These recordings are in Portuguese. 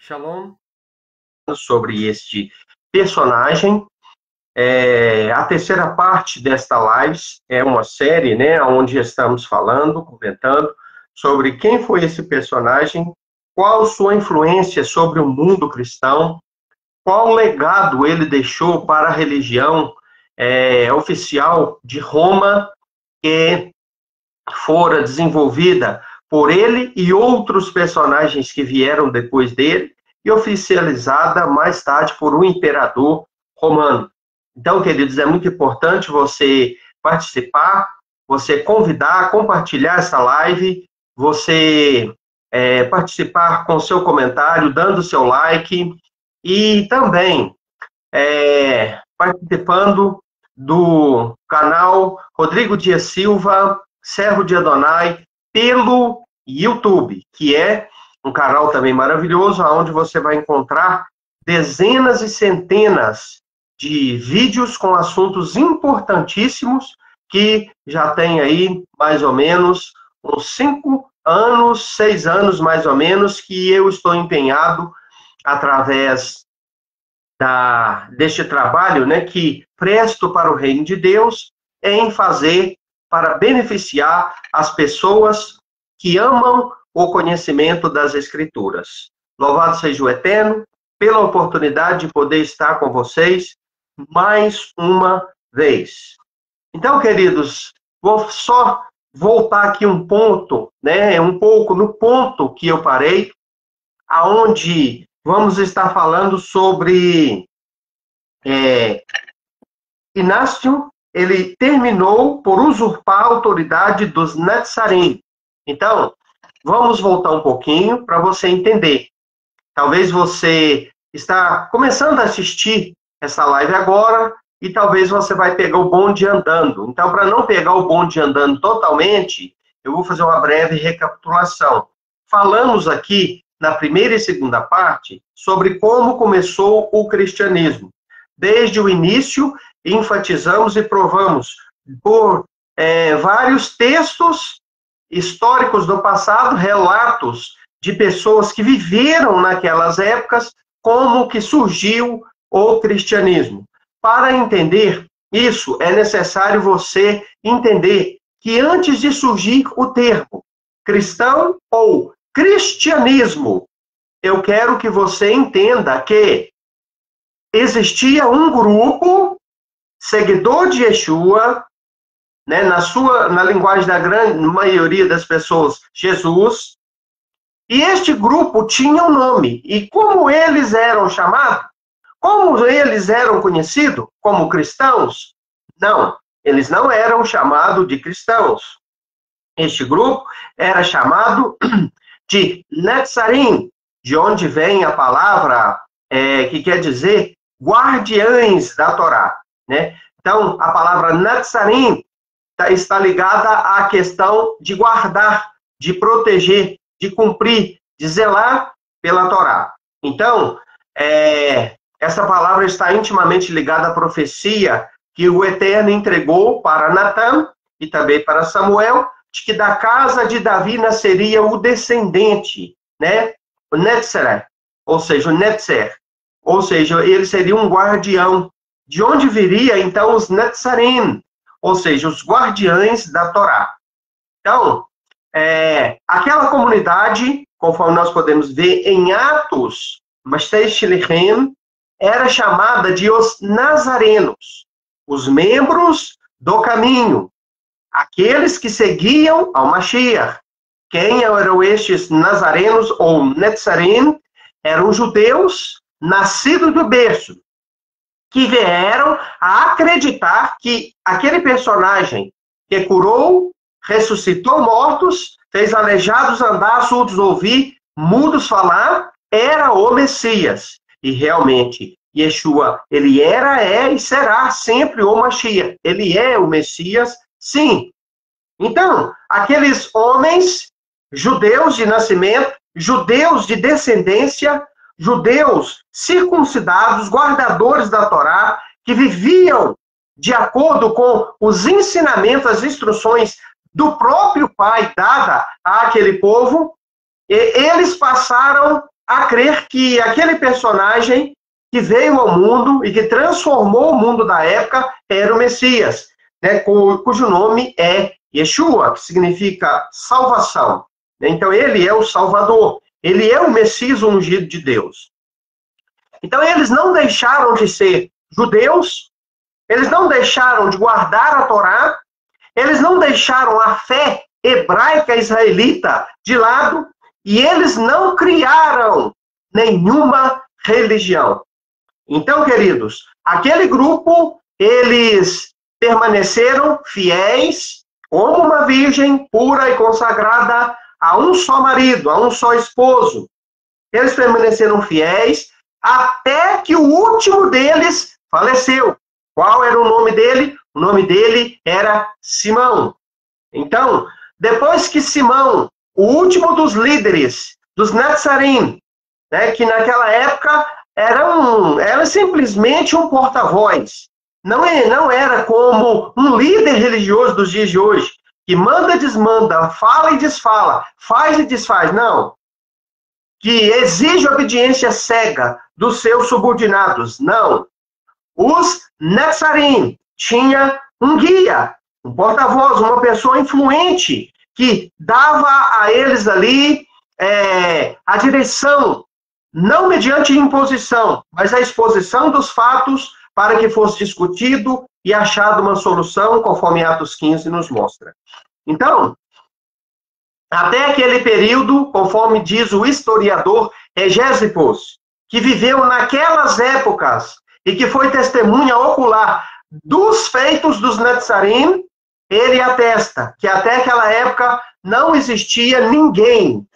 Shalom, sobre este personagem. A terceira parte desta live é uma série, né, onde estamos falando, comentando sobre quem foi esse personagem, qual sua influência sobre o mundo cristão, qual legado ele deixou para a religião oficial de Roma, que fora desenvolvida por ele e outros personagens que vieram depois dele, e oficializada mais tarde por um imperador romano. Então, queridos, é muito importante você participar, você convidar, compartilhar essa live, você participar com seu comentário, dando seu like, e também participando do canal Rodrigo Dias Silva, Servo de Adonai, pelo YouTube, que é um canal também maravilhoso, onde você vai encontrar dezenas e centenas de vídeos com assuntos importantíssimos, que já tem aí mais ou menos uns 5 anos, 6 anos mais ou menos, que eu estou empenhado através deste trabalho, né, que presto para o reino de Deus, em fazer para beneficiar as pessoas que amam o conhecimento das Escrituras. Louvado seja o Eterno pela oportunidade de poder estar com vocês mais uma vez. Então, queridos, vou só voltar aqui um ponto, né, um pouco no ponto que eu parei, aonde vamos estar falando sobre Inácio. Ele terminou por usurpar a autoridade dos Netzarim. Então, vamos voltar um pouquinho para você entender. Talvez você está começando a assistir essa live agora e talvez você vai pegar o bonde andando. Então, para não pegar o bonde andando totalmente, eu vou fazer uma breve recapitulação. Falamos aqui, na primeira e segunda parte, sobre como começou o cristianismo. Desde o início, enfatizamos e provamos por vários textos históricos do passado, relatos de pessoas que viveram naquelas épocas, como que surgiu o cristianismo. Para entender isso, é necessário você entender que antes de surgir o termo cristão ou cristianismo, eu quero que você entenda que existia um grupo seguidor de Yeshua, né, na linguagem da grande maioria das pessoas, Jesus, e este grupo tinha um nome. E como eles eram chamados? Como eles eram conhecidos? Como cristãos? Não, eles não eram chamados de cristãos. Este grupo era chamado de Netzarim, de onde vem a palavra que quer dizer guardiães da Torá, né? Então, a palavra Netzarim está ligada à questão de guardar, de proteger, de cumprir, de zelar pela Torá. Então, essa palavra está intimamente ligada à profecia que o Eterno entregou para Natã e também para Samuel, de que da casa de Davi nasceria o descendente, né? O Netzer, ou seja, o Netzer. Ou seja, ele seria um guardião. De onde viria, então, os Netzarim, ou seja, os guardiães da Torá. Então, aquela comunidade, conforme nós podemos ver em Atos, era chamada de os Nazarenos, os membros do caminho, aqueles que seguiam ao Mashiach. Quem eram estes Nazarenos ou Netzarim? Eram judeus nascidos do berço, que vieram a acreditar que aquele personagem que curou, ressuscitou mortos, fez aleijados andar, surdos ouvir, mudos falar, era o Messias. E realmente, Yeshua, ele era, e será sempre o Mashiach. Ele é o Messias, sim. Então, aqueles homens, judeus de nascimento, judeus de descendência, judeus circuncidados, guardadores da Torá, que viviam de acordo com os ensinamentos, as instruções do próprio Pai dada àquele povo, e eles passaram a crer que aquele personagem que veio ao mundo e que transformou o mundo da época era o Messias, né, cujo nome é Yeshua, que significa salvação. Então, ele é o Salvador, ele é o Messias ungido de Deus. Então, eles não deixaram de ser judeus, eles não deixaram de guardar a Torá, eles não deixaram a fé hebraica israelita de lado, e eles não criaram nenhuma religião. Então, queridos, aquele grupo, eles permaneceram fiéis, como uma virgem pura e consagrada a um só marido, a um só esposo. Eles permaneceram fiéis até que o último deles faleceu. Qual era o nome dele? O nome dele era Simão. Então, depois que Simão, o último dos líderes, dos Netzarim, né, que naquela época era simplesmente um porta-voz. Não era como um líder religioso dos dias de hoje, que manda e desmanda, fala e desfala, faz e desfaz. Não. Que exige obediência cega dos seus subordinados. Não. Os Netzarim tinha um guia, um porta-voz, uma pessoa influente, que dava a eles ali a direção, não mediante imposição, mas a exposição dos fatos para que fosse discutido e achado uma solução, conforme Atos 15 nos mostra. Então, até aquele período, conforme diz o historiador Egésipos, que viveu naquelas épocas e que foi testemunha ocular dos feitos dos Netzarim, ele atesta que até aquela época não existia ninguém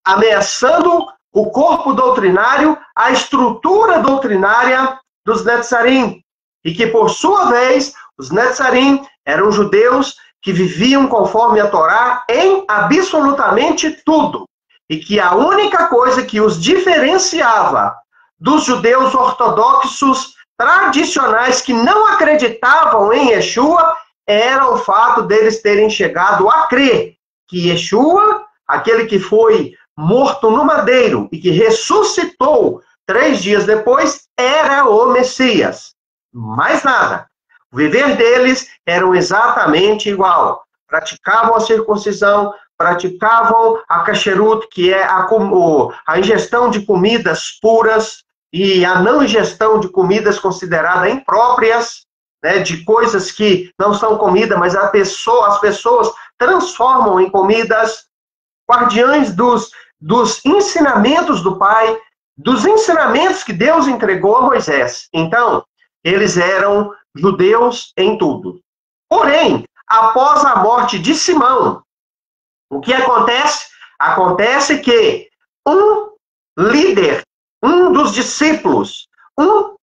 ameaçando o corpo doutrinário, a estrutura doutrinária dos Netzarim, e que, por sua vez, os Netzarim eram judeus que viviam conforme a Torá em absolutamente tudo, e que a única coisa que os diferenciava dos judeus ortodoxos tradicionais que não acreditavam em Yeshua era o fato deles terem chegado a crer que Yeshua, aquele que foi morto no madeiro e que ressuscitou 3 dias depois, era o Messias. Mais nada. O viver deles era exatamente igual. Praticavam a circuncisão, praticavam a kasherut, que é a ingestão de comidas puras, e a não ingestão de comidas consideradas impróprias, né, de coisas que não são comida, mas as pessoas transformam em comidas, guardiães dos ensinamentos do Pai, dos ensinamentos que Deus entregou a Moisés. Então, eles eram judeus em tudo. Porém, após a morte de Simão, o que acontece? Acontece que um líder, um dos discípulos, um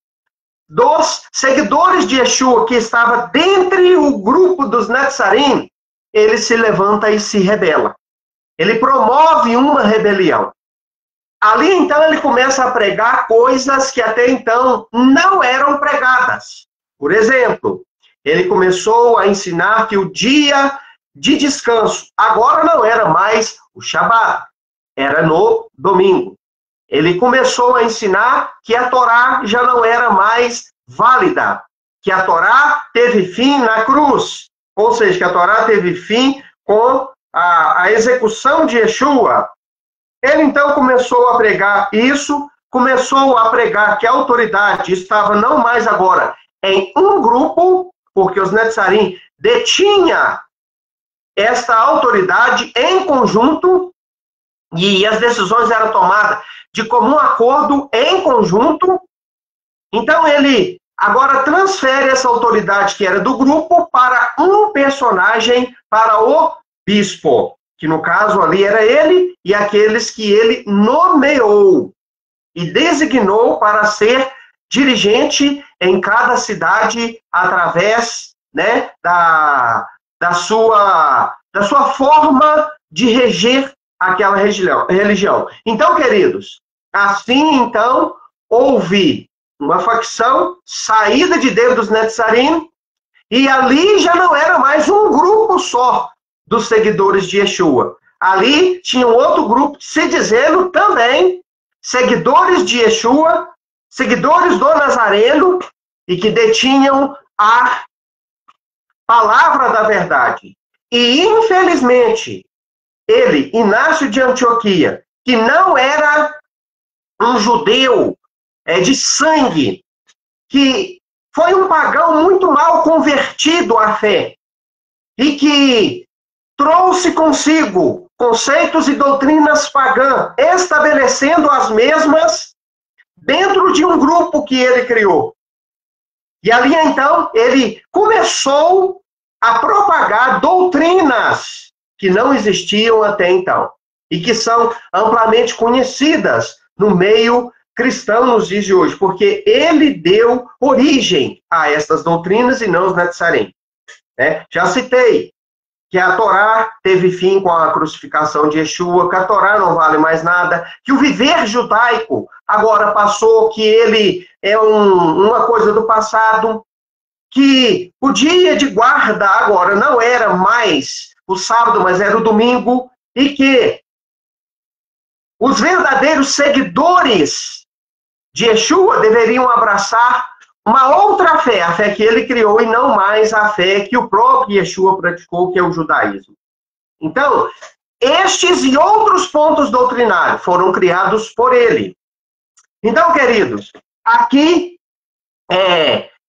dos seguidores de Yeshua, que estava dentre o grupo dos Netzarim, ele se levanta e se rebela. Ele promove uma rebelião. Ali, então, ele começa a pregar coisas que até então não eram pregadas. Por exemplo, ele começou a ensinar que o dia de descanso agora não era mais o Shabat, era no domingo. Ele começou a ensinar que a Torá já não era mais válida, que a Torá teve fim na cruz, ou seja, que a Torá teve fim com a execução de Yeshua. Ele então começou a pregar isso, começou a pregar que a autoridade estava não mais agora em um grupo, porque os Netzarim detinha esta autoridade em conjunto, e as decisões eram tomadas de comum acordo em conjunto. Então ele agora transfere essa autoridade que era do grupo para um personagem, para o bispo, que no caso ali era ele e aqueles que ele nomeou e designou para ser dirigente em cada cidade através, né, da sua forma de reger aquela religião. Então, queridos, assim então houve uma facção saída de dentro dos Netzarim, e ali já não era mais um grupo só dos seguidores de Yeshua. Ali tinha um outro grupo se dizendo também seguidores de Yeshua, seguidores do Nazareno, e que detinham a palavra da verdade. E, infelizmente, ele, Inácio de Antioquia, que não era um judeu de sangue, que foi um pagão muito mal convertido à fé, e que trouxe consigo conceitos e doutrinas pagãs, estabelecendo as mesmas dentro de um grupo que ele criou. E ali, então, ele começou a propagar doutrinas que não existiam até então e que são amplamente conhecidas no meio cristão nos dias de hoje, porque ele deu origem a estas doutrinas e não os Netzarim. Já citei que a Torá teve fim com a crucificação de Yeshua, que a Torá não vale mais nada, que o viver judaico agora passou, que ele é uma coisa do passado, que o dia de guarda agora não era mais o sábado, mas era o domingo, e que os verdadeiros seguidores de Yeshua deveriam abraçar uma outra fé, a fé que ele criou, e não mais a fé que o próprio Yeshua praticou, que é o judaísmo. Então, estes e outros pontos doutrinários foram criados por ele. Então, queridos, aqui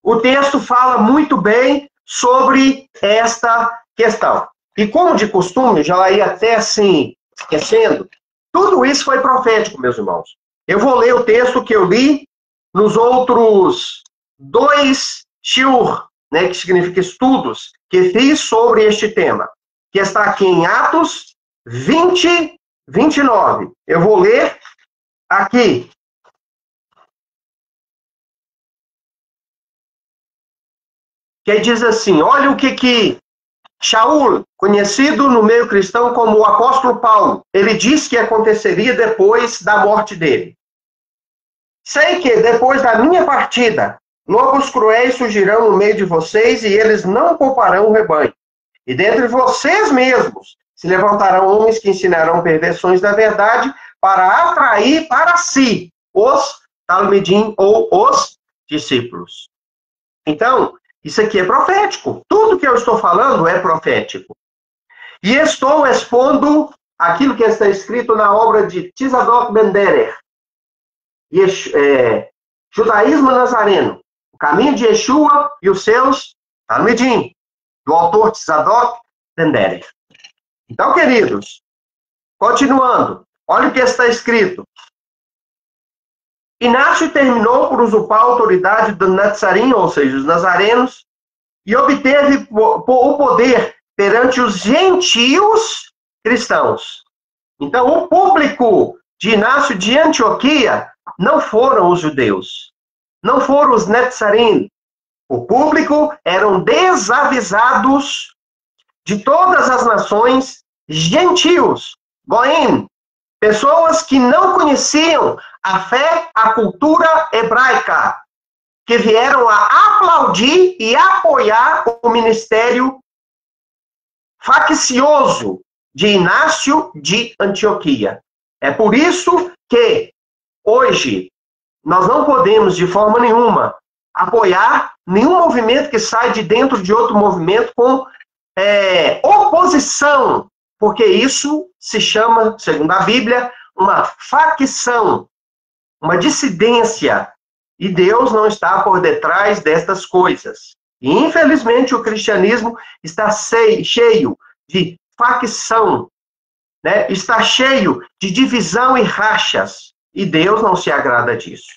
o texto fala muito bem sobre esta questão. E como de costume, já ia até assim, esquecendo, tudo isso foi profético, meus irmãos. Eu vou ler o texto que eu li nos outros 2 shiur, que significa estudos, que fiz sobre este tema, que está aqui em Atos 20, 29. Eu vou ler aqui. Que diz assim, olha o que Shaul, conhecido no meio cristão como o apóstolo Paulo, ele disse que aconteceria depois da morte dele. Sei que depois da minha partida, lobos cruéis surgirão no meio de vocês e eles não pouparão o rebanho. E dentre vocês mesmos se levantarão homens que ensinarão perversões da verdade para atrair para si os talmidim ou os discípulos. Então, isso aqui é profético. Tudo que eu estou falando é profético. E estou expondo aquilo que está escrito na obra de Tzadok Ben Derer, Judaísmo Nazareno, o caminho de Yeshua e os seus Talmidim, do autor Tzadok Ben Derer. Então, queridos, continuando, olha o que está escrito. Inácio terminou por usurpar a autoridade do Netzarim, ou seja, os nazarenos, e obteve o poder perante os gentios cristãos. Então, o público de Inácio de Antioquia não foram os judeus, não foram os Netzarim. O público eram desavisados de todas as nações, gentios, goim, pessoas que não conheciam a fé, a cultura hebraica, que vieram a aplaudir e apoiar o ministério faccioso de Inácio de Antioquia. É por isso que hoje nós não podemos, de forma nenhuma, apoiar nenhum movimento que sai de dentro de outro movimento com oposição, porque isso se chama, segundo a Bíblia, uma facção, uma dissidência. E Deus não está por detrás destas coisas. E, infelizmente, o cristianismo está cheio de facção, está cheio de divisão e rachas. E Deus não se agrada disso.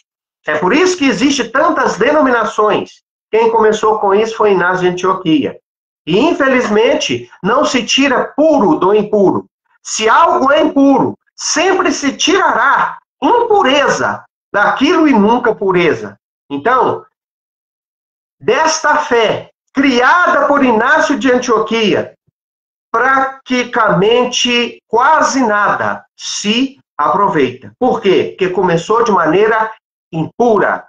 É por isso que existem tantas denominações. Quem começou com isso foi Inácio de Antioquia. E, infelizmente, não se tira puro do impuro. Se algo é impuro, sempre se tirará impureza daquilo e nunca pureza. Então, desta fé, criada por Inácio de Antioquia, praticamente quase nada se aproveita. Por quê? Porque começou de maneira impura,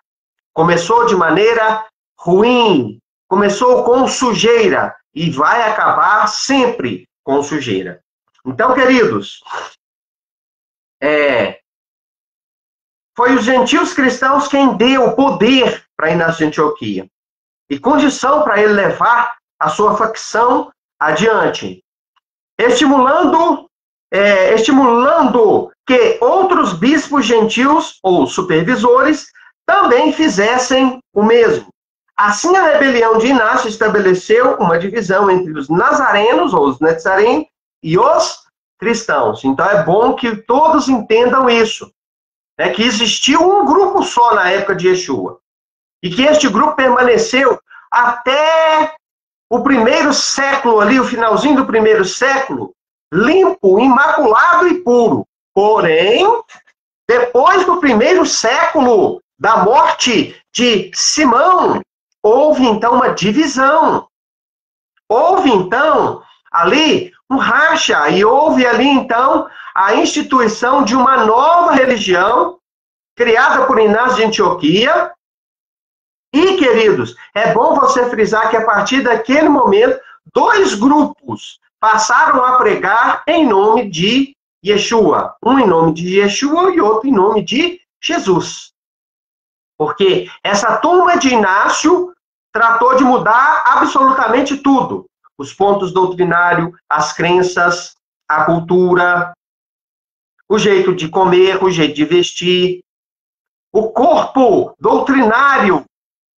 começou de maneira ruim, começou com sujeira e vai acabar sempre com sujeira. Então, queridos, foi os gentios cristãos quem deu poder para Inácio de Antioquia e condição para ele levar a sua facção adiante, estimulando que outros bispos gentios ou supervisores também fizessem o mesmo. Assim, a rebelião de Inácio estabeleceu uma divisão entre os nazarenos, ou os netzarim, e os cristãos. Então, é bom que todos entendam isso, né, que existiu um grupo só na época de Yeshua, e que este grupo permaneceu até o primeiro século, ali, o finalzinho do primeiro século, limpo, imaculado e puro. Porém, depois do primeiro século da morte de Simão, houve então uma divisão. Houve então ali um racha, e houve ali então a instituição de uma nova religião criada por Inácio de Antioquia. E, queridos, é bom você frisar que a partir daquele momento, dois grupos passaram a pregar em nome de Yeshua. Um em nome de Yeshua e outro em nome de Jesus. Porque essa turma de Inácio tratou de mudar absolutamente tudo. Os pontos doutrinários, as crenças, a cultura, o jeito de comer, o jeito de vestir, o corpo doutrinário,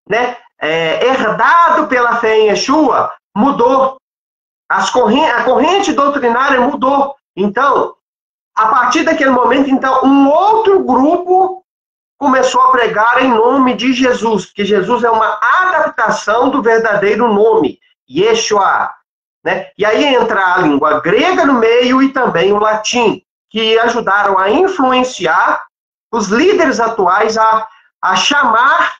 né, herdado pela fé em Yeshua, mudou. A corrente doutrinária mudou. Então, a partir daquele momento, então, um outro grupo começou a pregar em nome de Jesus, porque Jesus é uma adaptação do verdadeiro nome, Yeshua, né? E aí entra a língua grega no meio e também o latim, que ajudaram a influenciar os líderes atuais a chamar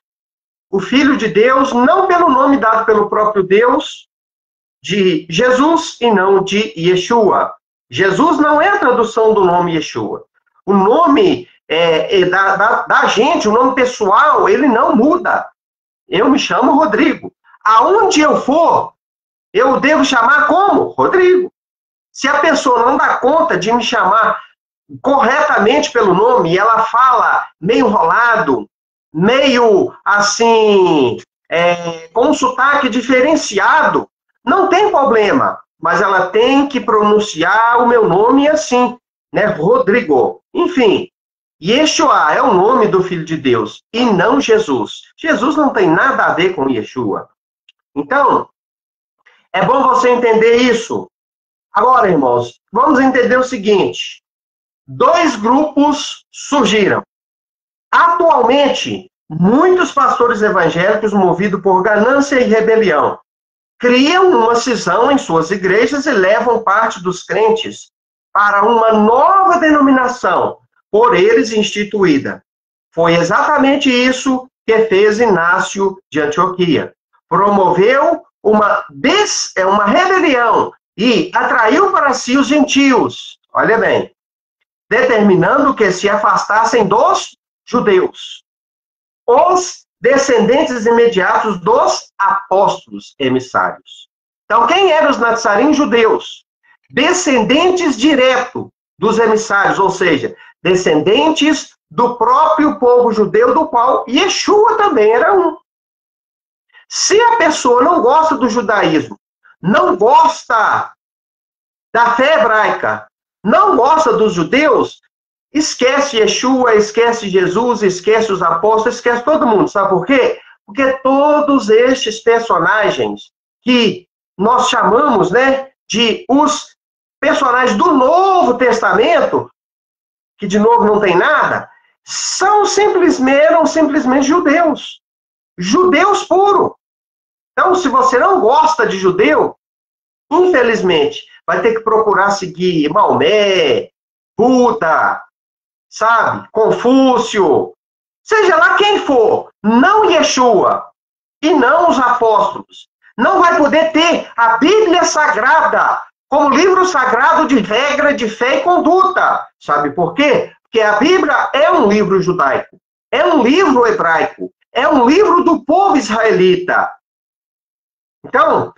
o Filho de Deus, não pelo nome dado pelo próprio Deus, de Jesus, e não de Yeshua. Jesus não é a tradução do nome Yeshua. O nome da gente, o nome pessoal, ele não muda. Eu me chamo Rodrigo. Aonde eu for, eu devo chamar como? Rodrigo. Se a pessoa não dá conta de me chamar corretamente pelo nome, e ela fala meio enrolado, meio assim, com um sotaque diferenciado, não tem problema, mas ela tem que pronunciar o meu nome assim, né? Rodrigo. Enfim, Yeshua é o nome do Filho de Deus e não Jesus. Jesus não tem nada a ver com Yeshua. Então, é bom você entender isso. Agora, irmãos, vamos entender o seguinte. Dois grupos surgiram. Atualmente, muitos pastores evangélicos, movidos por ganância e rebelião, criam uma cisão em suas igrejas e levam parte dos crentes para uma nova denominação, por eles instituída. Foi exatamente isso que fez Inácio de Antioquia. Promoveu uma rebelião e atraiu para si os gentios. Olha bem, determinando que se afastassem dos judeus, os descendentes imediatos dos apóstolos emissários. Então, quem eram os nazarim? Judeus, descendentes direto dos emissários, ou seja, descendentes do próprio povo judeu, do qual Yeshua também era um. Se a pessoa não gosta do judaísmo, não gosta da fé hebraica, não gosta dos judeus, esquece Yeshua, esquece Jesus, esquece os apóstolos, esquece todo mundo. Sabe por quê? Porque todos estes personagens que nós chamamos, né, de os personagens do Novo Testamento, que de novo não tem nada, eram simplesmente judeus. Judeus puro. Então, se você não gosta de judeu, infelizmente, vai ter que procurar seguir Maomé, Buda, sabe? Confúcio, seja lá quem for, não Yeshua e não os apóstolos. Não vai poder ter a Bíblia Sagrada como livro sagrado de regra de fé e conduta. Sabe por quê? Porque a Bíblia é um livro judaico, é um livro hebraico, é um livro do povo israelita. Então,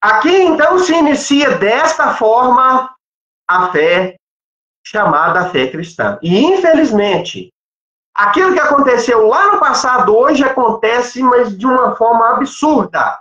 aqui então se inicia desta forma a fé chamada fé cristã. E, infelizmente, aquilo que aconteceu lá no passado, hoje acontece, mas de uma forma absurda,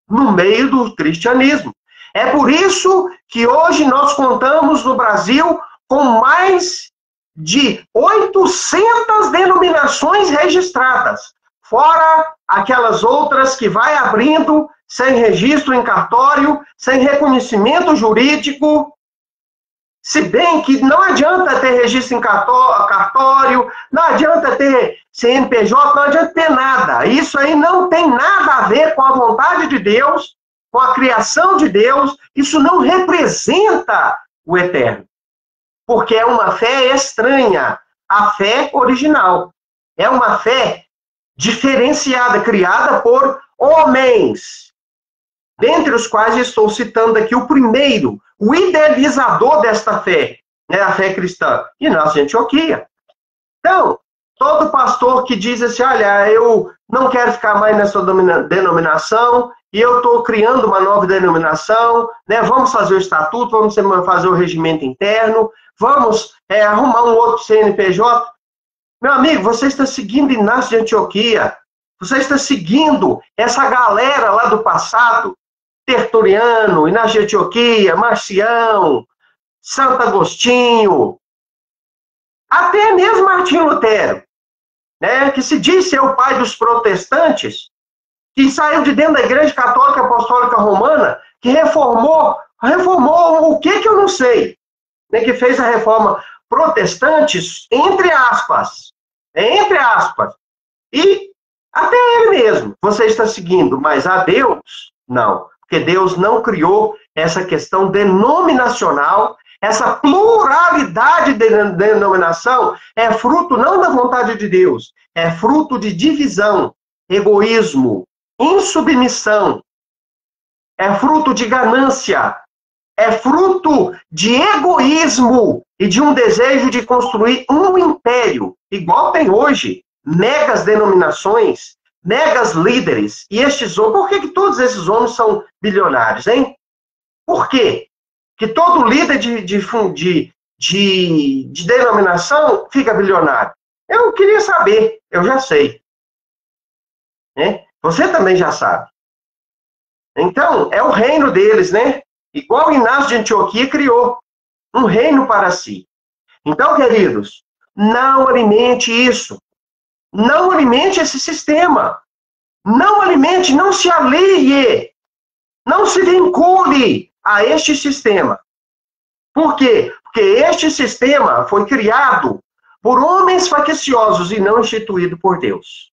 no meio do cristianismo. É por isso que hoje nós contamos no Brasil com mais de 800 denominações registradas, fora aquelas outras que vai abrindo sem registro em cartório, sem reconhecimento jurídico. Se bem que não adianta ter registro em cartório, não adianta ter CNPJ, não adianta ter nada. Isso aí não tem nada a ver com a vontade de Deus, com a criação de Deus. Isso não representa o eterno. Porque é uma fé estranha à fé original. É uma fé diferenciada, criada por homens. Dentre os quais estou citando aqui o primeiro, o idealizador desta fé, né, a fé cristã, Inácio de Antioquia. Então, todo pastor que diz assim, olha, eu não quero ficar mais nessa denominação, e eu estou criando uma nova denominação, né, vamos fazer o estatuto, vamos fazer o regimento interno, vamos arrumar um outro CNPJ. Meu amigo, você está seguindo Inácio de Antioquia, você está seguindo essa galera lá do passado, Tertuliano, Inácio de Antioquia, Marcião, Santo Agostinho, até mesmo Martinho Lutero, né, que se diz ser o pai dos protestantes, que saiu de dentro da Igreja Católica Apostólica Romana, que reformou o que eu não sei, né, que fez a reforma protestantes, entre aspas, e até ele mesmo, você está seguindo, mas a Deus, não. Porque Deus não criou essa questão denominacional, essa pluralidade de denominação é fruto não da vontade de Deus, é fruto de divisão, egoísmo, insubmissão, é fruto de ganância, é fruto de egoísmo e de um desejo de construir um império, igual tem hoje, megas denominações, megas líderes, e estes homens, por que todos esses homens são bilionários, hein? Por quê? Que todo líder de denominação fica bilionário? Eu queria saber, eu já sei. Né? Você também já sabe. Então, é o reino deles, né? Igual Inácio de Antioquia criou, um reino para si. Então, queridos, não alimente isso. Não alimente esse sistema. Não alimente, não se alie. Não se vincule a este sistema. Por quê? Porque este sistema foi criado por homens facciosos e não instituído por Deus.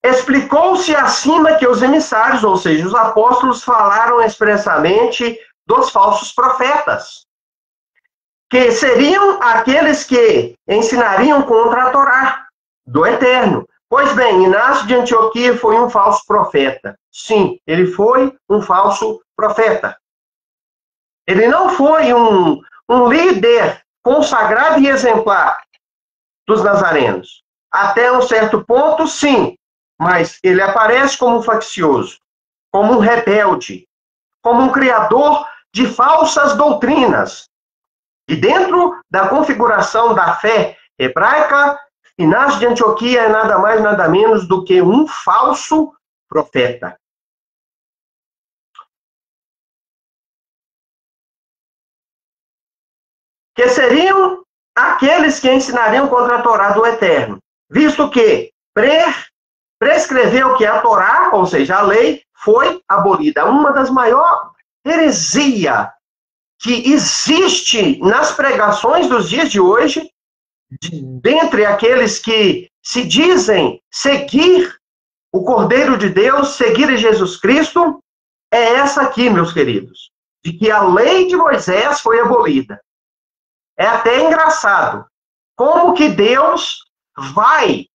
Explicou-se acima que os emissários, ou seja, os apóstolos, falaram expressamente dos falsos profetas, que seriam aqueles que ensinariam contra a Torá do Eterno. Pois bem, Inácio de Antioquia foi um falso profeta. Sim, ele foi um falso profeta. Ele não foi um líder consagrado e exemplar dos nazarenos. Até um certo ponto, sim, mas ele aparece como um faccioso, como um rebelde, como um criador de falsas doutrinas. E dentro da configuração da fé hebraica, Inácio de Antioquia é nada mais, nada menos do que um falso profeta. Que seriam aqueles que ensinariam contra a Torá do Eterno, visto que prescreveu que a Torá, ou seja, a lei, foi abolida. Uma das maiores heresias que existe nas pregações dos dias de hoje, dentre aqueles que se dizem seguir o Cordeiro de Deus, seguir Jesus Cristo, é essa aqui, meus queridos, de que a lei de Moisés foi abolida. É até engraçado como que Deus vai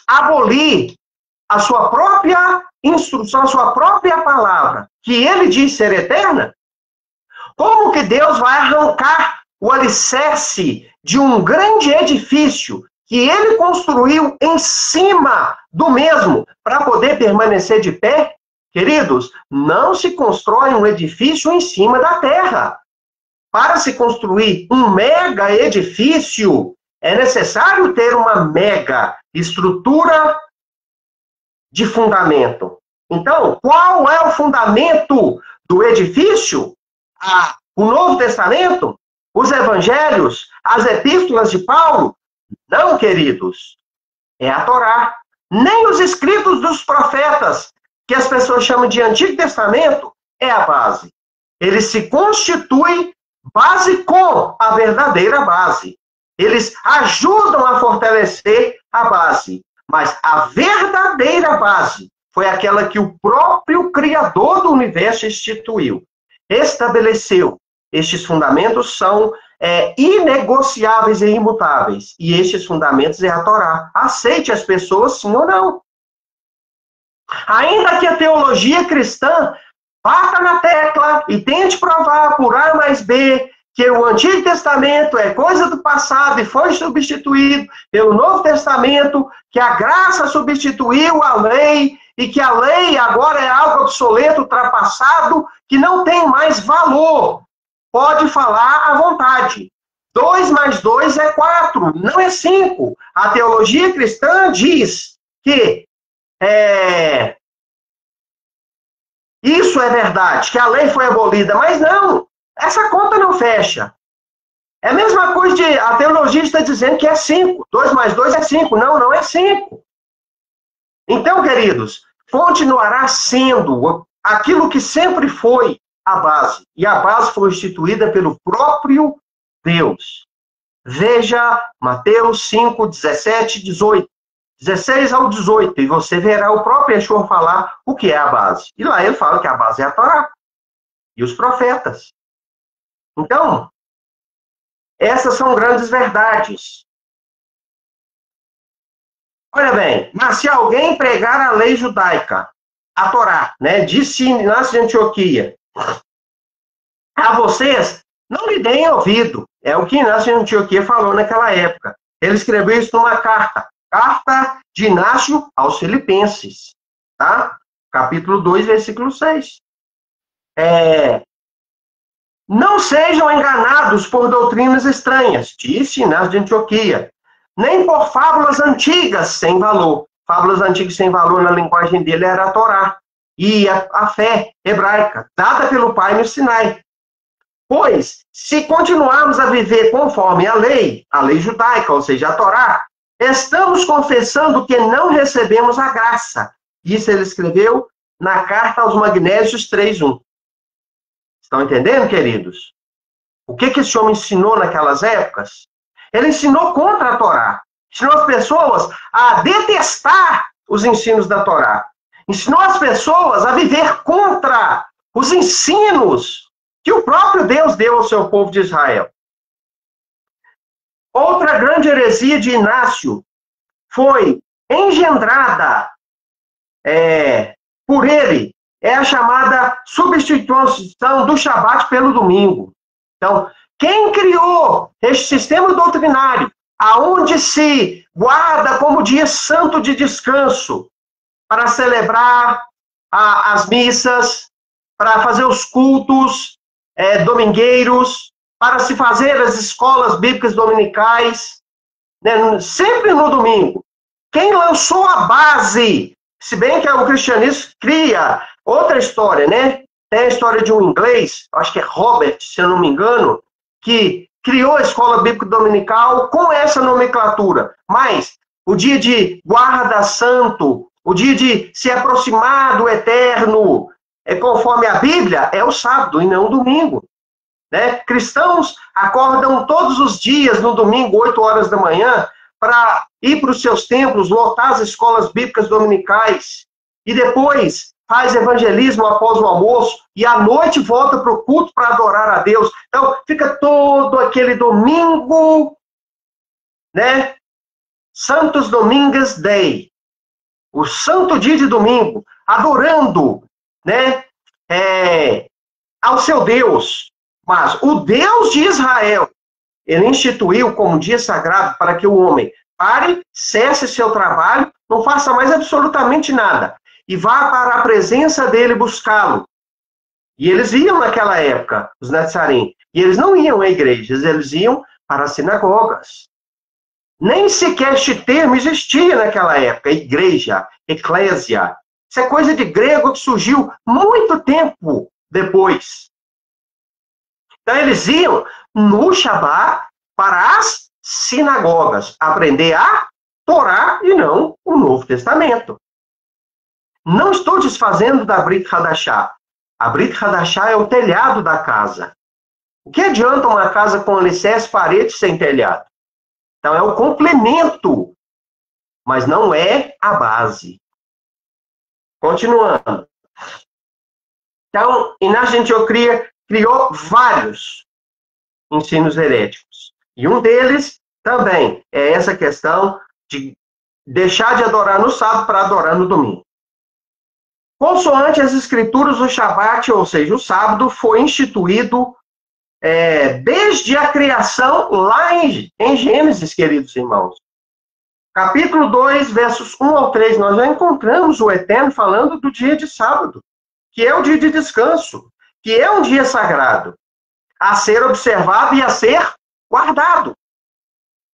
abolir a sua própria instrução, a sua própria palavra, que ele diz ser eterna. Como que Deus vai arrancar o alicerce de um grande edifício que ele construiu em cima do mesmo para poder permanecer de pé, Queridos, não se constrói um edifício em cima da terra. Para se construir um mega edifício, é necessário ter uma mega estrutura de fundamento. Então, qual é o fundamento do edifício? O Novo Testamento? Os Evangelhos? As Epístolas de Paulo? Não, queridos. É a Torá. Nem os escritos dos profetas, que as pessoas chamam de Antigo Testamento, é a base. Ele se constitui base com a verdadeira base. Eles ajudam a fortalecer a base. Mas a verdadeira base foi aquela que o próprio Criador do universo instituiu. Estabeleceu. Estes fundamentos são inegociáveis e imutáveis. E estes fundamentos é a Torá. Aceite as pessoas sim ou não. Ainda que a teologia cristã bata na tecla e tente provar por A mais B que o Antigo Testamento é coisa do passado e foi substituído pelo Novo Testamento, que a graça substituiu a lei e que a lei agora é algo obsoleto, ultrapassado, que não tem mais valor. Pode falar à vontade. 2 mais 2 é 4, não é 5. A teologia cristã diz que isso é verdade, que a lei foi abolida, mas não, essa conta não fecha. É a mesma coisa de a teologia está dizendo que é 5. 2 mais 2 é 5. Não, não é 5. Então, queridos, continuará sendo aquilo que sempre foi a base. E a base foi instituída pelo próprio Deus. Veja Mateus 5, 17, 18. 16 ao 18, e você verá o próprio Yeshua falar o que é a base. E lá ele fala que a base é a Torá e os profetas. Então, essas são grandes verdades. Olha bem, mas se alguém pregar a lei judaica, a Torá, né, disse Inácio de Antioquia, a vocês não lhe deem ouvido. É o que Inácio de Antioquia falou naquela época. Ele escreveu isso numa carta. Carta de Inácio aos Filipenses, tá? Capítulo 2, versículo 6. Não sejam enganados por doutrinas estranhas, disse Inácio de Antioquia, nem por fábulas antigas sem valor. Fábulas antigas sem valor, na linguagem dele, era a Torá e a fé hebraica, dada pelo Pai no Sinai. Pois, se continuarmos a viver conforme a lei judaica, ou seja, a Torá, estamos confessando que não recebemos a graça. Isso ele escreveu na carta aos Magnésios 3:1. Estão entendendo, queridos? O que esse homem ensinou naquelas épocas? Ele ensinou contra a Torá. Ensinou as pessoas a detestar os ensinos da Torá. Ensinou as pessoas a viver contra os ensinos que o próprio Deus deu ao seu povo de Israel. Outra grande heresia de Inácio foi engendrada por ele, é a chamada substituição do Shabat pelo domingo. Então, quem criou este sistema doutrinário, aonde se guarda como dia santo de descanso, para celebrar as missas, para fazer os cultos domingueiros, para se fazer as escolas bíblicas dominicais, né, sempre no domingo. Quem lançou a base, se bem que o cristianismo cria outra história, né? Tem a história de um inglês, acho que é Robert, se eu não me engano, que criou a escola bíblica dominical com essa nomenclatura. Mas o dia de guarda santo, o dia de se aproximar do eterno, conforme a Bíblia, é o sábado e não o domingo. Né? Cristãos acordam todos os dias, no domingo, 8 horas da manhã, para ir para os seus templos, lotar as escolas bíblicas dominicais, e depois faz evangelismo após o almoço, e à noite volta para o culto para adorar a Deus. Então, fica todo aquele domingo, né? Santos Domingues Day, o santo dia de domingo, adorando, né? Ao seu Deus. Mas o Deus de Israel, ele instituiu como dia sagrado para que o homem pare, cesse seu trabalho, não faça mais absolutamente nada. e vá para a presença dele buscá-lo. E eles iam naquela época, os Netzarim, e eles não iam a igrejas, eles iam para as sinagogas. Nem sequer este termo existia naquela época, igreja, eclésia. Isso é coisa de grego que surgiu muito tempo depois. Então eles iam no Shabat para as sinagogas, aprender a Torá e não o Novo Testamento. Não estou desfazendo da Brit Hadashah. A Brit Hadashah é o telhado da casa. O que adianta uma casa com alicerce, paredes sem telhado? Então é o complemento, mas não é a base. Continuando. Então, Inácio Antioquia criou vários ensinos heréticos. E um deles também é essa questão de deixar de adorar no sábado para adorar no domingo. Consoante as escrituras, o Shabat, ou seja, o sábado, foi instituído desde a criação lá em Gênesis, queridos irmãos. Capítulo 2, versos 1 ao 3, nós já encontramos o Eterno falando do dia de sábado, que é o dia de descanso, que é um dia sagrado, a ser observado e a ser guardado.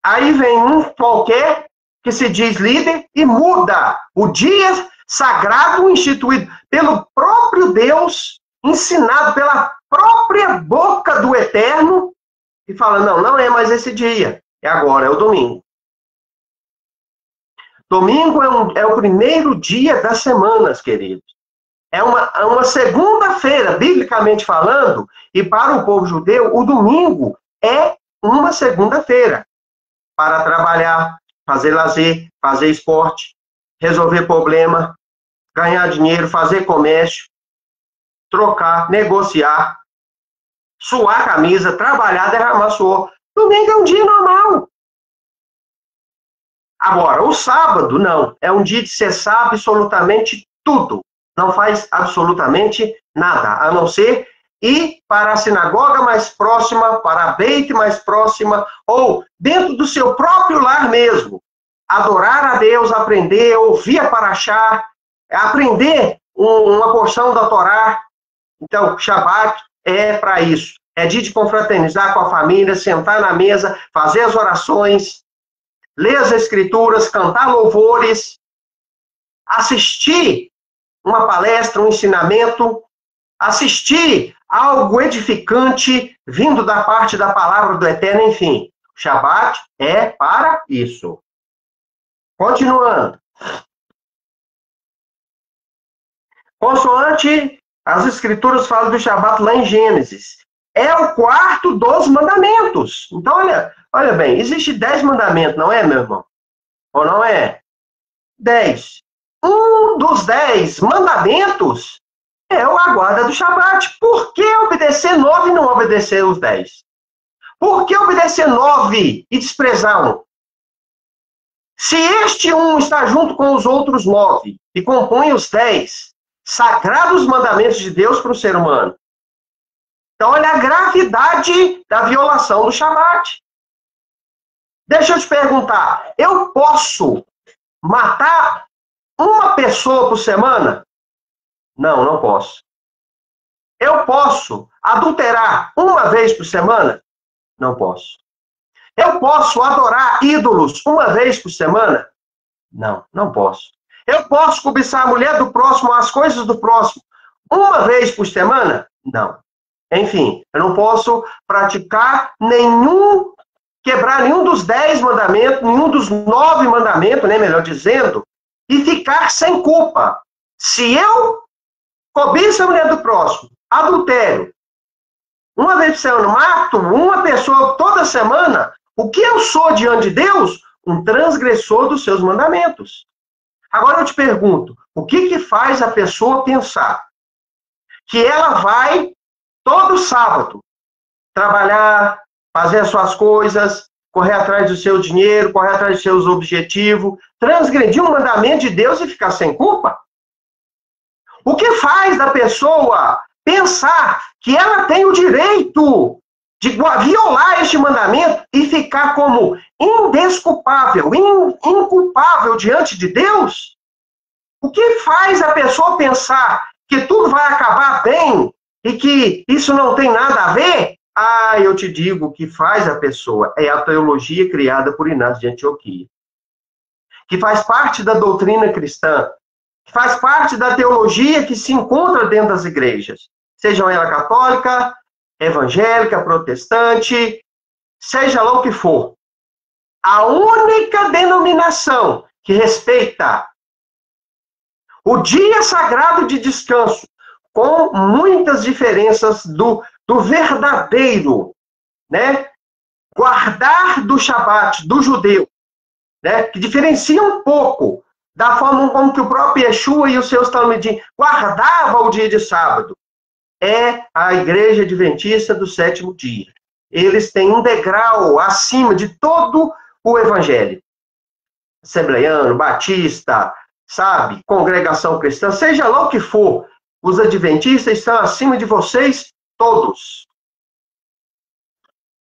Aí vem um qualquer que se diz líder e muda o dia sagrado instituído pelo próprio Deus, ensinado pela própria boca do Eterno, e fala, não é mais esse dia, é agora, é o domingo. Domingo é o primeiro dia das semanas, queridos. É uma segunda-feira, biblicamente falando, e para o povo judeu, o domingo é uma segunda-feira para trabalhar, fazer lazer, fazer esporte, resolver problema, ganhar dinheiro, fazer comércio, trocar, negociar, suar a camisa, trabalhar, derramar suor. Domingo é um dia normal. Agora, o sábado, não. É um dia de cessar absolutamente tudo. Não faz absolutamente nada, a não ser ir para a sinagoga mais próxima, para a Beit mais próxima, ou dentro do seu próprio lar mesmo. Adorar a Deus, aprender, ouvir a Parashá, aprender uma porção da Torá. Então, Shabat é para isso. É dia de confraternizar com a família, sentar na mesa, fazer as orações, ler as escrituras, cantar louvores, assistir uma palestra, um ensinamento, assistir algo edificante vindo da parte da palavra do Eterno, enfim. Shabat é para isso. Continuando. Consoante as escrituras falam do Shabat lá em Gênesis. É o quarto dos mandamentos. Então, olha bem, existe 10 mandamentos, não é, meu irmão? Ou não é? 10. Um dos 10 mandamentos é a guarda do Shabat. Por que obedecer 9 e não obedecer os 10? Por que obedecer 9 e desprezar um? Se este um está junto com os outros 9 e compõe os 10 sagrados mandamentos de Deus para o ser humano. Então, olha a gravidade da violação do Shabat. Deixa eu te perguntar, eu posso matar uma pessoa por semana? Não, não posso. Eu posso adulterar uma vez por semana? Não posso. Eu posso adorar ídolos uma vez por semana? Não, não posso. Eu posso cobiçar a mulher do próximo, as coisas do próximo, uma vez por semana? Não. Enfim, eu não posso praticar quebrar nenhum dos 10 mandamentos, nenhum dos 9 mandamentos, né, melhor dizendo, e ficar sem culpa. Se eu cobiço a mulher do próximo, adultério, uma vez por semana, mato uma pessoa toda semana, o que eu sou diante de Deus? Um transgressor dos seus mandamentos. Agora eu te pergunto, o que faz a pessoa pensar que ela vai todo sábado trabalhar, fazer as suas coisas, correr atrás do seu dinheiro, correr atrás dos seus objetivos, transgredir um mandamento de Deus e ficar sem culpa? O que faz da pessoa pensar que ela tem o direito de violar este mandamento e ficar como indesculpável, inculpável diante de Deus? O que faz a pessoa pensar que tudo vai acabar bem e que isso não tem nada a ver? Ah, eu te digo, o que faz a pessoa é a teologia criada por Inácio de Antioquia, que faz parte da doutrina cristã, que faz parte da teologia que se encontra dentro das igrejas, sejam ela católica, evangélica, protestante, seja lá o que for. A única denominação que respeita o dia sagrado de descanso, com muitas diferenças do verdadeiro, né? Guardar do Shabat, do judeu, né? Que diferencia um pouco da forma como que o próprio Yeshua e os seus talmidim guardavam o dia de sábado. É a Igreja Adventista do Sétimo Dia. Eles têm um degrau acima de todo o evangelho. Assembleiano, batista, sabe, congregação cristã, seja lá o que for, os adventistas estão acima de vocês todos.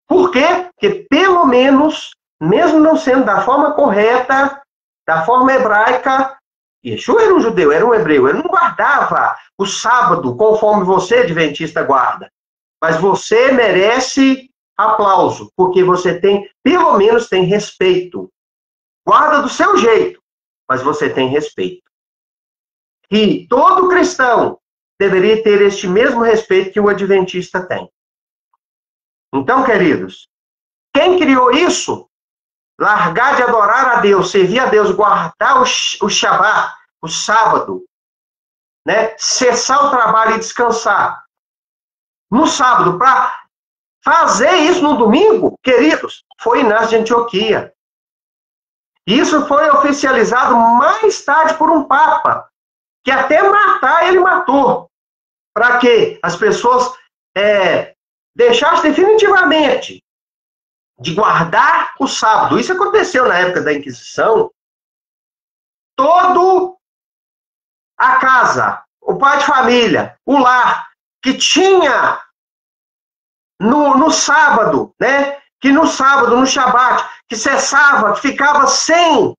Por quê? Porque, pelo menos, mesmo não sendo da forma correta, da forma hebraica, Yeshua era um judeu, era um hebreu, ele não guardava o sábado conforme você, adventista, guarda. Mas você merece aplauso, porque você tem, pelo menos, tem respeito. Guarda do seu jeito, mas você tem respeito. E todo cristão deveria ter este mesmo respeito que o adventista tem. Então, queridos, quem criou isso? Largar de adorar a Deus, servir a Deus, guardar o Shabat, o sábado, né? Cessar o trabalho e descansar no sábado, para fazer isso no domingo, queridos, foi Inácio de Antioquia. Isso foi oficializado mais tarde por um papa, que até matar ele matou. Para que as pessoas deixassem definitivamente de guardar o sábado. Isso aconteceu na época da Inquisição. Todo a casa, o pai de família, o lar, que tinha no sábado, né? Que no sábado, no Shabat, que cessava, que ficava sem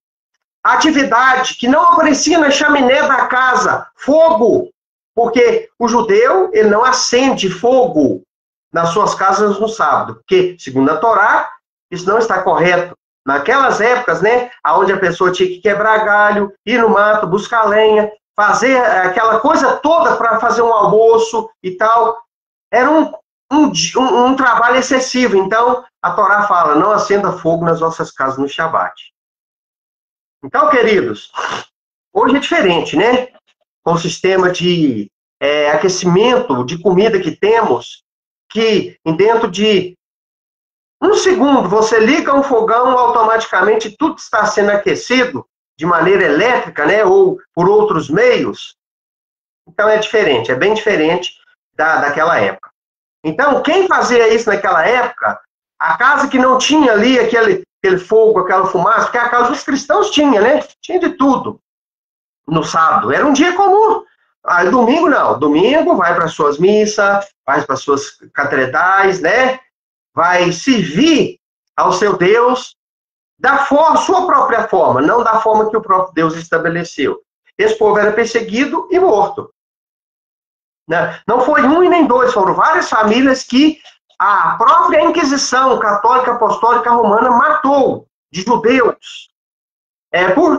atividade, que não aparecia na chaminé da casa fogo, porque o judeu, ele não acende fogo nas suas casas no sábado, porque, segundo a Torá, isso não está correto. Naquelas épocas, né, onde a pessoa tinha que quebrar galho, ir no mato, buscar lenha, fazer aquela coisa toda para fazer um almoço e tal, era um trabalho excessivo. Então, a Torá fala, não acenda fogo nas vossas casas no Shabat. Então, queridos, hoje é diferente, né? Com o sistema de aquecimento de comida que temos, que dentro de um segundo você liga um fogão, automaticamente tudo está sendo aquecido de maneira elétrica, né? Ou por outros meios. Então é diferente, é bem diferente daquela época. Então, quem fazia isso naquela época, a casa que não tinha ali aquele fogo, aquela fumaça, porque a casa dos cristãos tinha, né? Tinha de tudo no sábado. Era um dia comum. Aí domingo não. Domingo vai para suas missas, vai para suas catedrais, né? Vai servir ao seu Deus da sua própria forma, não da forma que o próprio Deus estabeleceu. Esse povo era perseguido e morto. Não foi um e nem dois, foram várias famílias que a própria Inquisição Católica Apostólica Romana matou de judeus,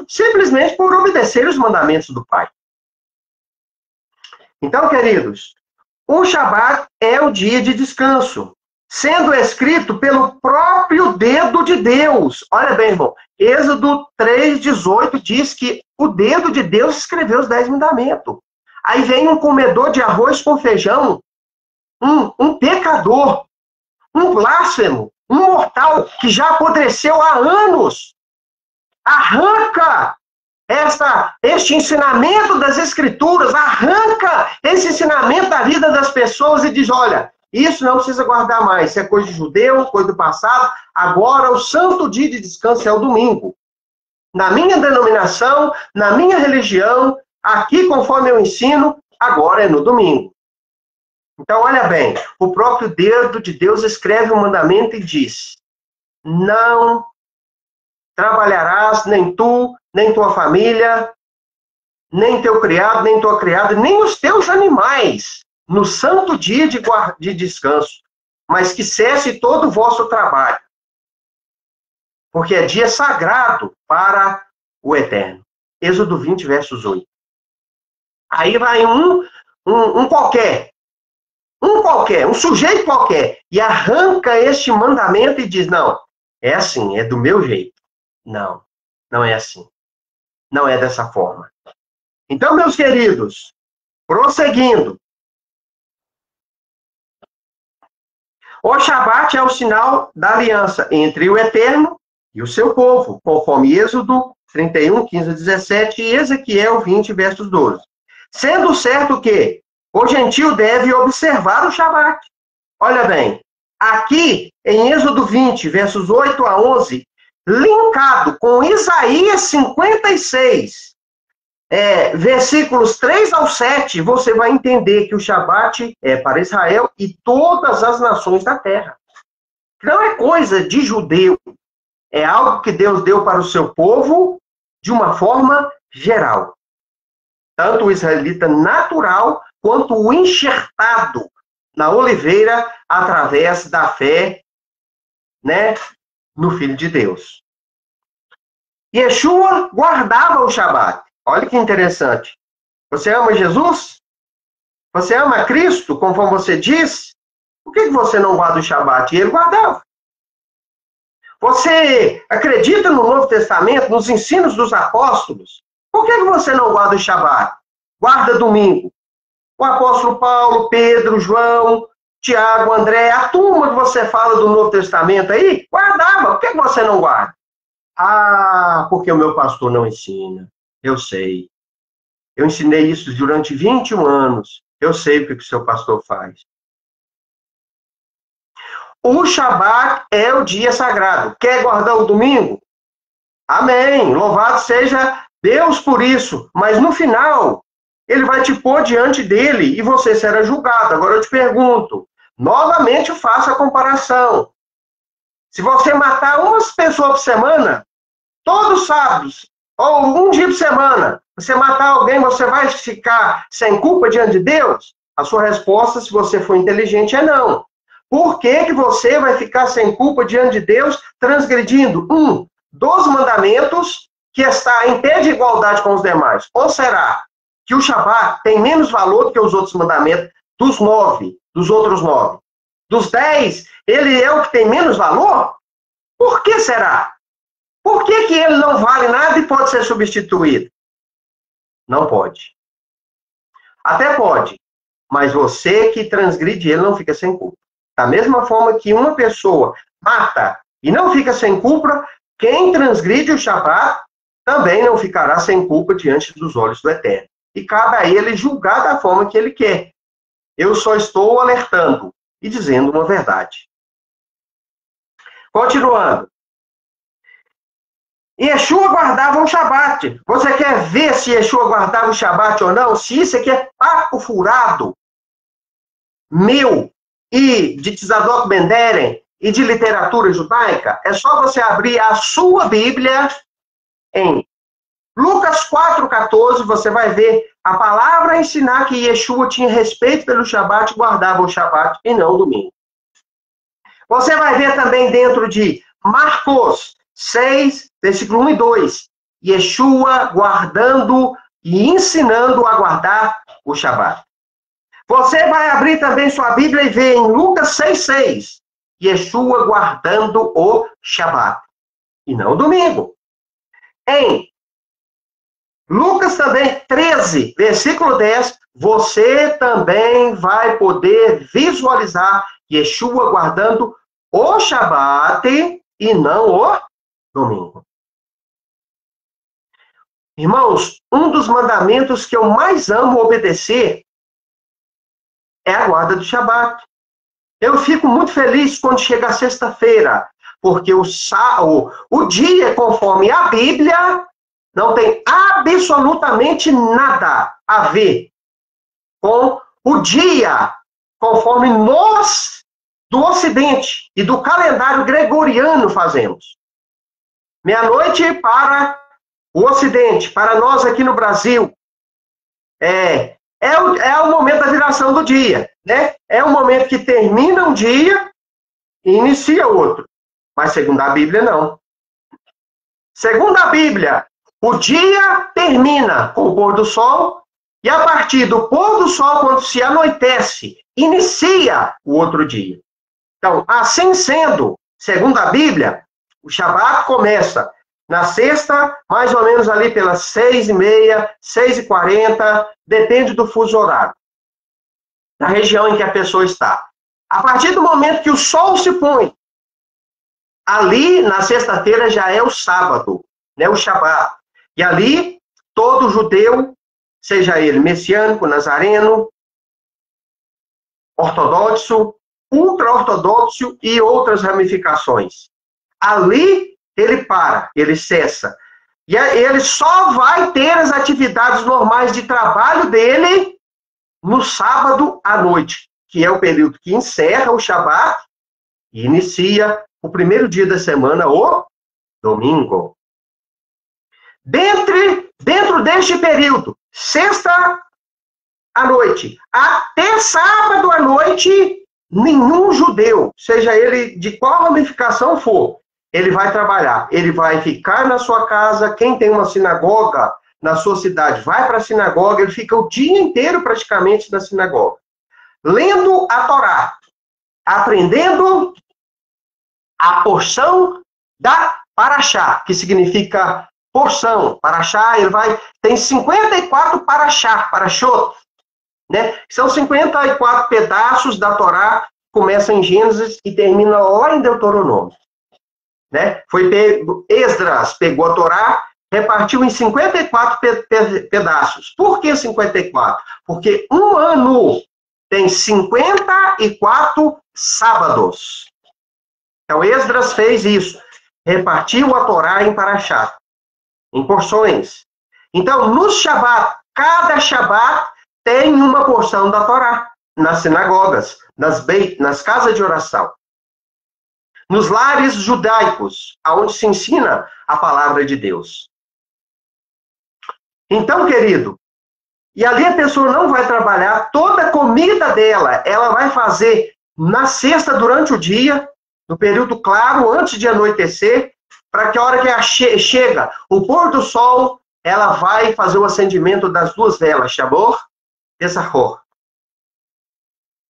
simplesmente por obedecer os mandamentos do Pai. Então, queridos, o Shabat é o dia de descanso, sendo escrito pelo próprio dedo de Deus. Olha bem, irmão, Êxodo 3,18 diz que o dedo de Deus escreveu os 10 mandamentos. Aí vem um comedor de arroz com feijão, um pecador, um blasfemo, um mortal que já apodreceu há anos, arranca este ensinamento das Escrituras, arranca esse ensinamento da vida das pessoas e diz, olha, isso não precisa guardar mais, isso é coisa de judeu, coisa do passado, agora o santo dia de descanso é o domingo. Na minha denominação, na minha religião, aqui conforme eu ensino, agora é no domingo. Então, olha bem, o próprio dedo de Deus escreve o mandamento e diz, não trabalharás, nem tu, nem tua família, nem teu criado, nem tua criada, nem os teus animais, no santo dia de descanso, mas que cesse todo o vosso trabalho, porque é dia sagrado para o Eterno. Êxodo 20, versos 8. Aí vai um qualquer, um sujeito qualquer, e arranca este mandamento e diz, não, é assim, é do meu jeito. Não, não é assim. Não é dessa forma. Então, meus queridos, prosseguindo. O Shabat é o sinal da aliança entre o Eterno e o seu povo, conforme Êxodo 31, 15 a 17 e Ezequiel 20, versos 12. Sendo certo que o gentio deve observar o Shabat. Olha bem, aqui em Êxodo 20, versos 8 a 11, linkado com Isaías 56, versículos 3 ao 7, você vai entender que o Shabat é para Israel e todas as nações da terra. Não é coisa de judeu, é algo que Deus deu para o seu povo de uma forma geral. Tanto o israelita natural, quanto o enxertado na oliveira através da fé, né, no Filho de Deus. Yeshua guardava o Shabat. Olha que interessante. Você ama Jesus? Você ama Cristo, conforme você diz? Por que você não guarda o Shabat? E ele guardava. Você acredita no Novo Testamento, nos ensinos dos apóstolos? Por que você não guarda o Shabat? Guarda domingo. O apóstolo Paulo, Pedro, João, Tiago, André, a turma que você fala do Novo Testamento aí, guardava. Por que você não guarda? Ah, porque o meu pastor não ensina. Eu sei. Eu ensinei isso durante 21 anos. Eu sei o que o seu pastor faz. O Shabat é o dia sagrado. Quer guardar o domingo? Amém. Louvado seja Deus por isso. Mas no final, ele vai te pôr diante dele e você será julgado. Agora eu te pergunto, novamente faça a comparação. Se você matar umas pessoas por semana, todos sábados, ou um dia por semana, você matar alguém, você vai ficar sem culpa diante de Deus? A sua resposta, se você for inteligente, é não. Por que você vai ficar sem culpa diante de Deus, transgredindo dos mandamentos que está em pé de igualdade com os demais? Ou será que o Shabat tem menos valor do que os outros mandamentos dos outros 9? Dos 10, ele é o que tem menos valor? Por que será? Por que ele não vale nada e pode ser substituído? Não pode. Até pode, mas você que transgride ele não fica sem culpa. Da mesma forma que uma pessoa mata e não fica sem culpa, quem transgride o Shabat também não ficará sem culpa diante dos olhos do Eterno. E cabe a ele julgar da forma que ele quer. Eu só estou alertando e dizendo uma verdade. Continuando. Yeshua guardava o Shabat. Você quer ver se Yeshua guardava o Shabat ou não? Se isso aqui é papo furado meu e de Tzadok Ben Deren e de literatura judaica, é só você abrir a sua Bíblia em Lucas 4,14, você vai ver a palavra ensinar que Yeshua tinha respeito pelo Shabat e guardava o Shabat e não o domingo. Você vai ver também dentro de Marcos 6, versículo 1 e 2, Yeshua guardando e ensinando a guardar o Shabat. Você vai abrir também sua Bíblia e ver em Lucas 6,6, Yeshua guardando o Shabat, e não o domingo. Em Lucas também 13, versículo 10, você também vai poder visualizar Yeshua guardando o Shabat e não o domingo. Irmãos, um dos mandamentos que eu mais amo obedecer é a guarda do Shabat. Eu fico muito feliz quando chega a sexta-feira, porque o dia, conforme a Bíblia, não tem absolutamente nada a ver com o dia, conforme nós, do Ocidente e do calendário gregoriano, fazemos. Meia-noite para o Ocidente, para nós aqui no Brasil, É o momento da viração do dia, né? É o momento que termina um dia e inicia outro. Mas segundo a Bíblia, não. Segundo a Bíblia, o dia termina com o pôr do sol e a partir do pôr do sol, quando se anoitece, inicia o outro dia. Então, assim sendo, segundo a Bíblia, o Shabat começa na sexta, mais ou menos ali pelas 6h30, 6h40, depende do fuso horário, da região em que a pessoa está. A partir do momento que o sol se põe, ali na sexta-feira já é o sábado, né, o Shabat. E ali, todo judeu, seja ele messiânico, nazareno, ortodoxo, ultra-ortodoxo e outras ramificações. Ali ele para, ele cessa. E ele só vai ter as atividades normais de trabalho dele no sábado à noite, que é o período que encerra o Shabat e inicia o primeiro dia da semana, o domingo. Dentro deste período, sexta à noite até sábado à noite, nenhum judeu, seja ele de qual ramificação for, ele vai trabalhar. Ele vai ficar na sua casa. Quem tem uma sinagoga na sua cidade vai para a sinagoga. Ele fica o dia inteiro praticamente na sinagoga, lendo a Torá, aprendendo a porção da Parashá, que significa porção. Parashá, tem 54 parashot, né? São 54 pedaços da Torá, começa em Gênesis e termina lá em Deuteronômio, né? Esdras pegou a Torá, repartiu em 54 pedaços. Por que 54? Porque um ano tem 54 sábados. Então, Esdras fez isso. Repartiu a Torá em Parashá, em porções. Então, no Shabat, cada Shabat tem uma porção da Torá. Nas sinagogas, nas casas de oração. Nos lares judaicos, onde se ensina a palavra de Deus. Então, querido, e ali a pessoa não vai trabalhar, toda a comida dela, ela vai fazer na sexta durante o dia, no período claro, antes de anoitecer, para que a hora que chega o pôr do sol, ela vai fazer o acendimento das duas velas, Shabor e Zachor.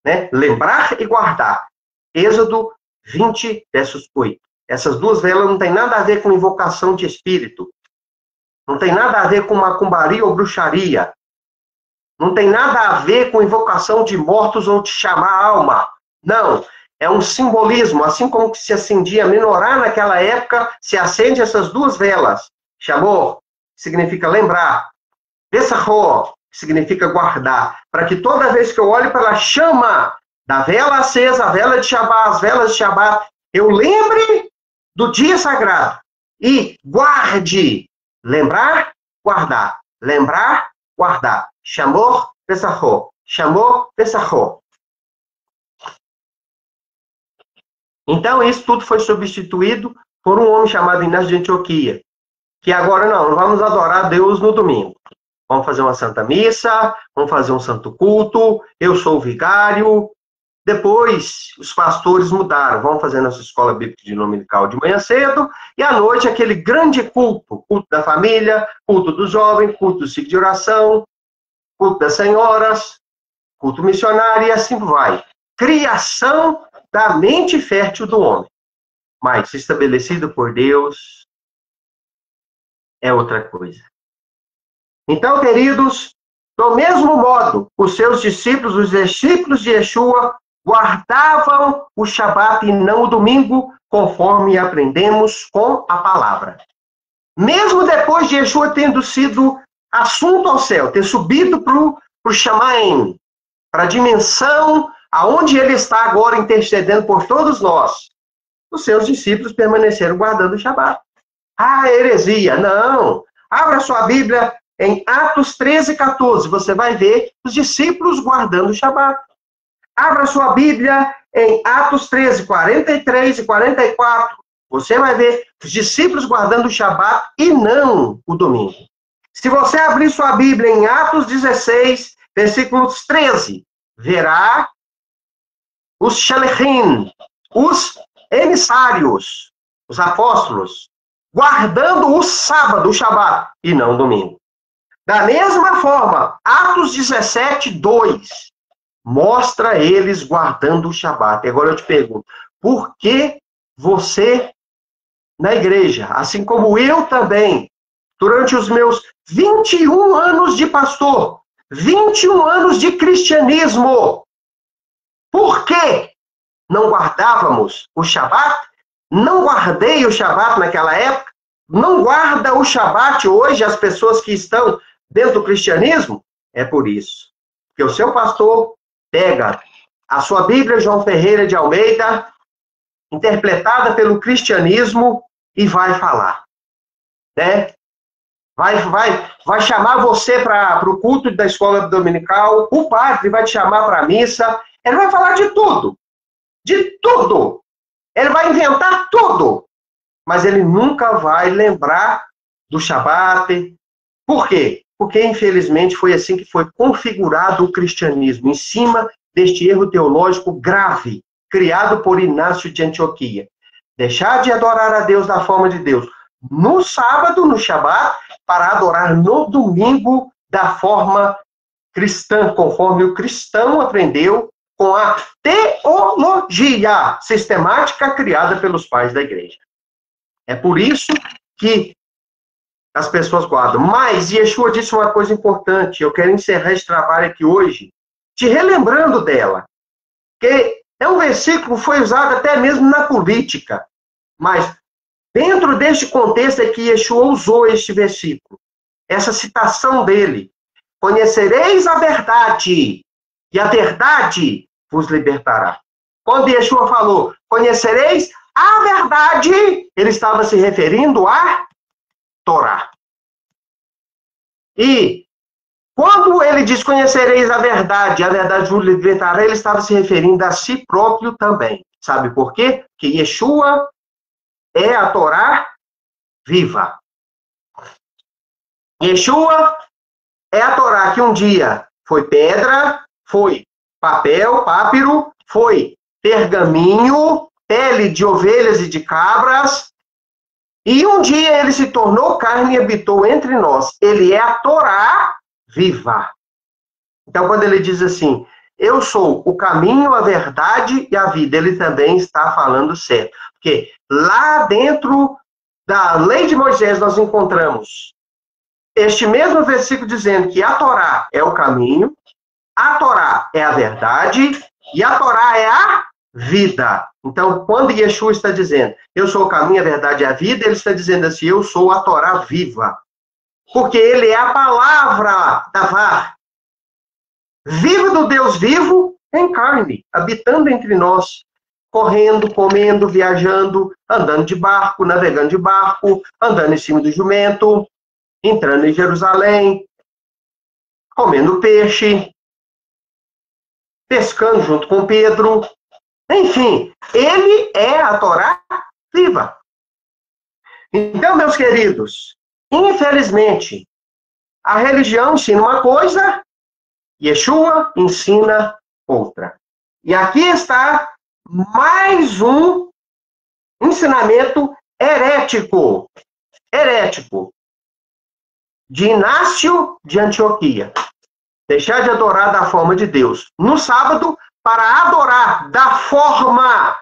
Né? Lembrar e guardar. Êxodo 20, versos 8. Essas duas velas não tem nada a ver com invocação de espírito. Não tem nada a ver com macumbaria ou bruxaria. Não tem nada a ver com invocação de mortos ou de chamar a alma. Não. É um simbolismo. Assim como que se acendia a menorá naquela época, se acende essas duas velas. Shamor, significa lembrar. Bessachor, significa guardar. Para que toda vez que eu olho pela chama da vela acesa, a vela de Shabat, as velas de Shabat, eu lembre do dia sagrado. E guarde. Lembrar, guardar. Lembrar, guardar. Shamor, Bessachor. Shamor, Bessachor. Então, isso tudo foi substituído por um homem chamado Inácio de Antioquia. Que agora não vamos adorar Deus no domingo. Vamos fazer uma santa missa, vamos fazer um santo culto, eu sou o vigário. Depois, os pastores mudaram, vão fazer nossa escola bíblica de dominical de manhã cedo, e à noite aquele grande culto, culto da família, culto do jovem, culto do ciclo de oração, culto das senhoras, culto missionário, e assim vai. Criação da mente fértil do homem. Mas estabelecido por Deus é outra coisa. Então, queridos, do mesmo modo, os seus discípulos, os discípulos de Yeshua, guardavam o Shabat e não o domingo, conforme aprendemos com a palavra. Mesmo depois de Yeshua tendo sido assunto ao céu, ter subido para o Shamaim, para a dimensão aonde ele está agora intercedendo por todos nós, os seus discípulos permaneceram guardando o Shabat. Ah, heresia! Não! Abra sua Bíblia em Atos 13, 14. Você vai ver os discípulos guardando o Shabat. Abra sua Bíblia em Atos 13, 43 e 44. Você vai ver os discípulos guardando o Shabat e não o domingo. Se você abrir sua Bíblia em Atos 16, versículos 13, verá os Shalechim, os emissários, os apóstolos, guardando o sábado, o Shabat, e não o domingo. Da mesma forma, Atos 17, 2, mostra eles guardando o Shabat. E agora eu te pergunto, por que você, na igreja, assim como eu também, durante os meus 21 anos de pastor, 21 anos de cristianismo, por que não guardávamos o Shabat? Não guardei o Shabat naquela época? Não guarda o Shabat hoje as pessoas que estão dentro do cristianismo? É por isso que o seu pastor pega a sua Bíblia João Ferreira de Almeida, interpretada pelo cristianismo, e vai falar, né? Vai chamar você para o culto da escola dominical, o padre vai te chamar para a missa, ele vai falar de tudo. De tudo. Ele vai inventar tudo. Mas ele nunca vai lembrar do Shabat. Por quê? Porque, infelizmente, foi assim que foi configurado o cristianismo, em cima deste erro teológico grave, criado por Inácio de Antioquia. Deixar de adorar a Deus da forma de Deus no sábado, no Shabat, para adorar no domingo da forma cristã, conforme o cristão aprendeu com a teologia sistemática criada pelos pais da igreja. É por isso que as pessoas guardam. Mas Yeshua disse uma coisa importante. Eu quero encerrar esse trabalho aqui hoje, te relembrando dela. Que é um versículo que foi usado até mesmo na política. Mas dentro deste contexto é que Yeshua usou este versículo. Essa citação dele. Conhecereis a verdade, e a verdade vos libertará. Quando Yeshua falou, conhecereis a verdade, ele estava se referindo à Torá. E quando ele diz, conhecereis a verdade vos libertará, ele estava se referindo a si próprio também. Sabe por quê? Que Yeshua é a Torá viva. Yeshua é a Torá que um dia foi pedra, foi papel, papiro, foi pergaminho, pele de ovelhas e de cabras, e um dia ele se tornou carne e habitou entre nós. Ele é a Torá viva. Então, quando ele diz assim, eu sou o caminho, a verdade e a vida, ele também está falando certo. Porque lá dentro da lei de Moisés nós encontramos este mesmo versículo dizendo que a Torá é o caminho, a Torá é a verdade e a Torá é a vida. Então, quando Yeshua está dizendo, eu sou o caminho, a verdade e a vida, ele está dizendo assim, eu sou a Torá viva. Porque ele é a palavra Davar, viva do Deus vivo em carne, habitando entre nós, correndo, comendo, viajando, andando de barco, navegando de barco, andando em cima do jumento, entrando em Jerusalém, comendo peixe, pescando junto com Pedro. Enfim, ele é a Torá viva. Então, meus queridos, infelizmente, a religião ensina uma coisa, Yeshua ensina outra. E aqui está mais um ensinamento herético. Herético. De Inácio de Antioquia. Deixar de adorar da forma de Deus no sábado para adorar da forma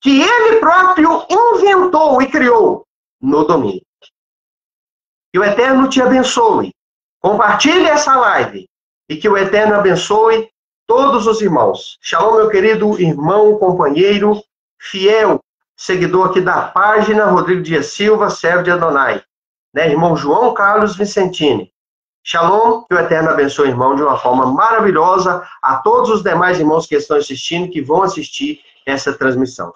que ele próprio inventou e criou no domingo. Que o Eterno te abençoe. Compartilhe essa live e que o Eterno abençoe todos os irmãos. Shalom, meu querido irmão, companheiro, fiel, seguidor aqui da página, Rodrigo Dias Silva, servo de Adonai. Né, irmão João Carlos Vicentini. Shalom, que o Eterno abençoe, irmão, de uma forma maravilhosa a todos os demais irmãos que estão assistindo, que vão assistir essa transmissão.